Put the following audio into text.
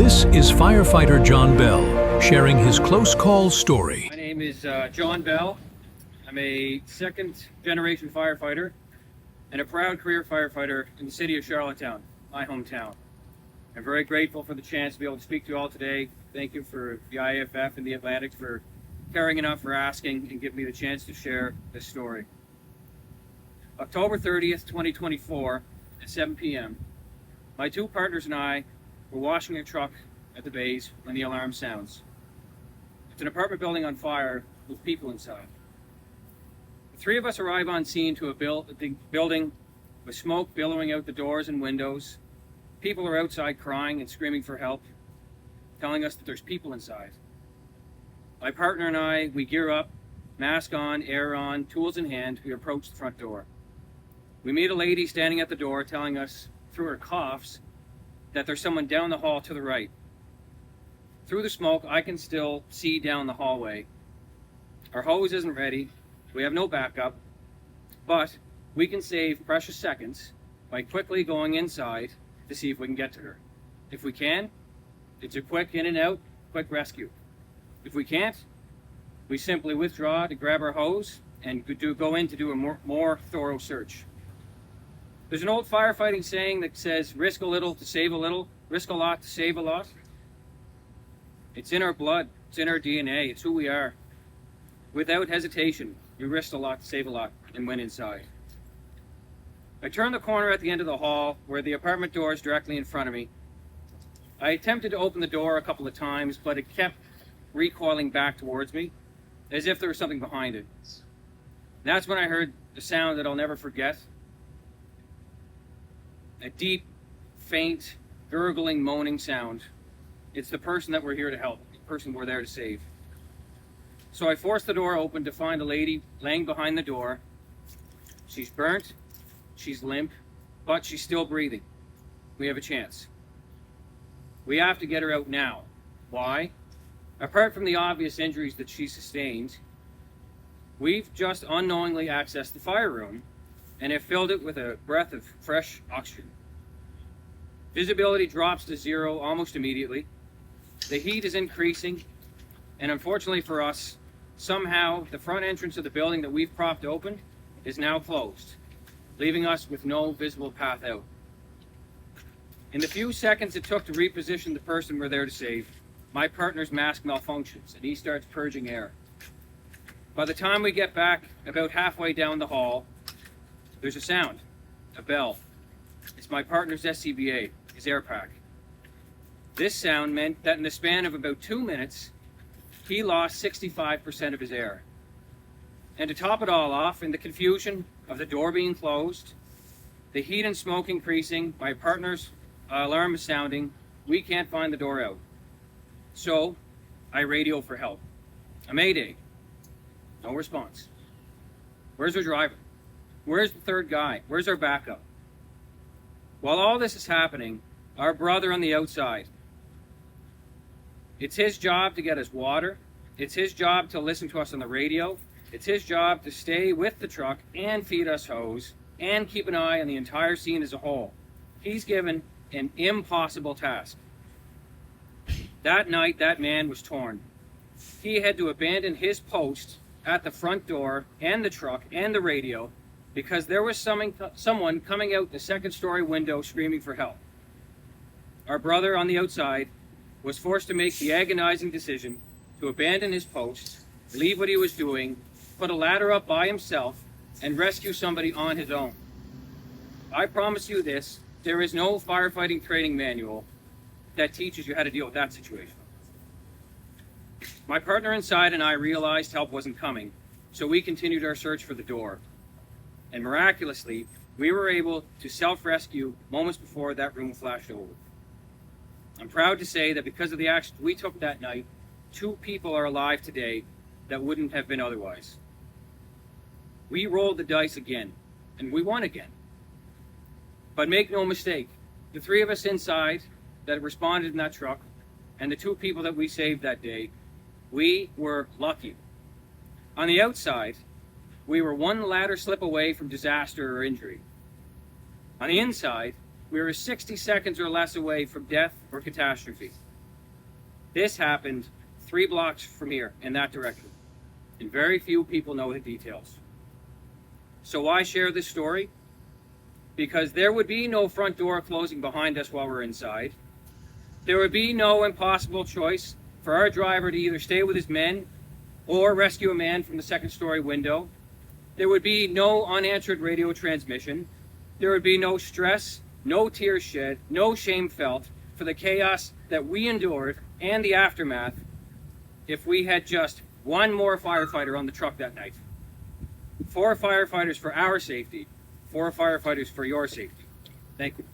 This is firefighter John Bell, sharing his close call story. My name is John Bell. I'm a second-generation firefighter and a proud career firefighter in the city of Charlottetown, my hometown. I'm very grateful for the chance to be able to speak to you all today. Thank you for the IAFF and the Atlantic for caring enough for asking and giving me the chance to share this story. October 30th, 2024, at 7 p.m., my two partners and I were washing a truck at the bays when the alarm sounds. It's an apartment building on fire with people inside. The three of us arrive on scene to a building with smoke billowing out the doors and windows. People are outside crying and screaming for help, telling us that there's people inside. My partner and I, we gear up, mask on, air on, tools in hand, we approach the front door. We meet a lady standing at the door telling us, through her coughs, that there's someone down the hall to the right. Through the smoke, I can still see down the hallway. Our hose isn't ready, we have no backup, but we can save precious seconds by quickly going inside to see if we can get to her. If we can, it's a quick in and out, quick rescue. If we can't, we simply withdraw to grab our hose and go in to do a more thorough search. There's an old firefighting saying that says, risk a little to save a little, risk a lot to save a lot. It's in our blood, it's in our DNA, it's who we are. Without hesitation, we risked a lot to save a lot and went inside. I turned the corner at the end of the hall where the apartment door is directly in front of me. I attempted to open the door a couple of times, but it kept recoiling back towards me, as if there was something behind it. That's when I heard the sound that I'll never forget. A deep, faint, gurgling, moaning sound. It's the person that we're here to help, the person we're there to save. So I forced the door open to find a lady laying behind the door. She's burnt, she's limp, but she's still breathing. We have a chance. We have to get her out now. Why? Apart from the obvious injuries that she sustained, we've just unknowingly accessed the fire room and have filled it with a breath of fresh oxygen. Visibility drops to zero almost immediately. The heat is increasing, and unfortunately for us, somehow the front entrance of the building that we've propped open is now closed, leaving us with no visible path out. In the few seconds it took to reposition the person we're there to save, my partner's mask malfunctions and he starts purging air. By the time we get back about halfway down the hall, there's a sound, a bell. It's my partner's SCBA, his air pack. This sound meant that in the span of about 2 minutes, he lost 65% of his air. And to top it all off, in the confusion of the door being closed, the heat and smoke increasing, my partner's alarm is sounding, we can't find the door out. So, I radio for help. A mayday. No response. Where's our driver? Where's the third guy? Where's our backup? While all this is happening, our brother on the outside, it's his job to get us water. It's his job to listen to us on the radio. It's his job to stay with the truck and feed us hose and keep an eye on the entire scene as a whole. He's given an impossible task. That night, that man was torn. He had to abandon his post at the front door and the truck and the radio because there was someone coming out the second-story window screaming for help. Our brother on the outside was forced to make the agonizing decision to abandon his post, leave what he was doing, put a ladder up by himself, and rescue somebody on his own. I promise you this, there is no firefighting training manual that teaches you how to deal with that situation. My partner inside and I realized help wasn't coming, so we continued our search for the door. And miraculously, we were able to self-rescue moments before that room flashed over. I'm proud to say that because of the actions we took that night, 2 people are alive today that wouldn't have been otherwise. We rolled the dice again, and we won again. But make no mistake, the 3 of us inside that responded in that truck, and the 2 people that we saved that day, we were lucky. On the outside, we were 1 ladder slip away from disaster or injury. On the inside, we were 60 seconds or less away from death or catastrophe. This happened 3 blocks from here in that direction, and very few people know the details. So why share this story? Because there would be no front door closing behind us while we're inside. There would be no impossible choice for our driver to either stay with his men or rescue a man from the second-story window. There would be no unanswered radio transmission. There would be no stress, no tears shed, no shame felt for the chaos that we endured and the aftermath if we had just one more firefighter on the truck that night. 4 firefighters for our safety, 4 firefighters for your safety. Thank you.